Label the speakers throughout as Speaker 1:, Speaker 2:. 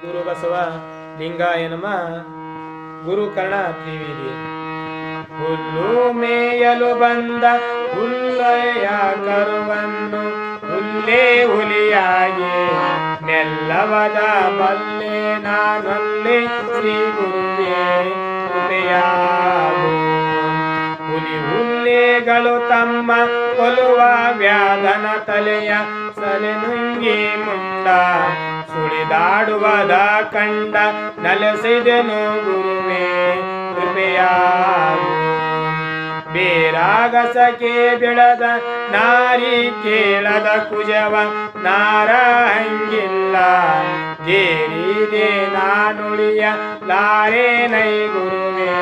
Speaker 1: ಗುರು ಬಸವ ಲಿಂಗಾಯ ನಮಃ. ಗುರು ಕರ್ಣ ತ್ರಿವೇದಿ. ಹುಲ್ಲು ಮೇಯಲು ಬಂದ ಹುಲ್ಲೆಯ ಕರುವನ್ನು ಹುಲ್ಲೇ ಹುಲಿಯಾಗಿ ನೆಲ್ಲವದ ಬಲ್ಲೆ ನಾನೊಲ್ಲೆ ಶ್ರೀ ಗುರುವೇ ಕೃಪೆಯಾಗು. ಹುಲಿ ಹುಲ್ಲೆಗಳು ತಮ್ಮ ಕೊಲುವ ವ್ಯಾಧನ ತಲೆಯ ಸಲೆ ನುಂಗಿ ಮುಂಡ ಸುಳಿದಾಡುವದ ಕಂಡ ನಲಸಿದೆನು ಗುರುವೇ ಕೃಪೆಯಾಗು. ಬೇರಾಗಸಕ್ಕೆ ಬೆಳೆದ ನಾರಿ ಕೇಳದ ಕುಜವ ನಾರ ಹಂಗಿಲ್ಲ ಜೇರಿದೆ ನಾನುಳಿಯ ಲಾರೇನೈ ಗುರುವೇ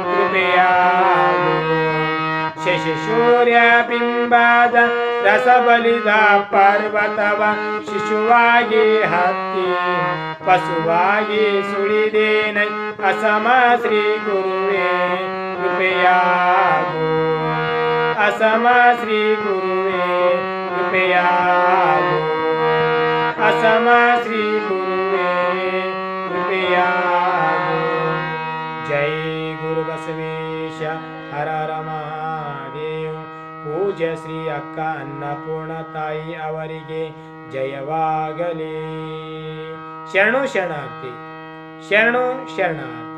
Speaker 1: ಕೃಪೆಯಾಗು. ಶಶಿ ಸೂರ್ಯ ಬಿಂಬದ ರಸಬಲಿದ ಪರ್ವತವ ಶಿಶುವಾಗಿ ಹತ್ತಿ ಪಶುವಾಗಿ ಸುಳಿದೇನೈ ಅಸಮ ಶ್ರೀ ಗುರುವೇ ಕೃಪೆಯಾಗು. ಅಸಮ ಶ್ರೀ ಗುರುವೇ ಕೃಪೆಯಾಗು. ಅಸಮ ಶ್ರೀ ಗುರುವೇ ಕೃಪೆಯಾಗು. ಜೈ ಗುರು ಬಸವೇಶ ಹರ ಹರ ಮಹಾದೇವ್. ಪೂಜ್ಯ ಶ್ರೀ ಅಕ್ಕ ಅನ್ನಪೂರ್ಣ ತಾಯಿ ಅವರಿಗೆ ಜಯವಾಗಲಿ. ಶರಣು ಶರಣಾರ್ಥಿ. ಶರಣು ಶರಣಾರ್ಥಿ.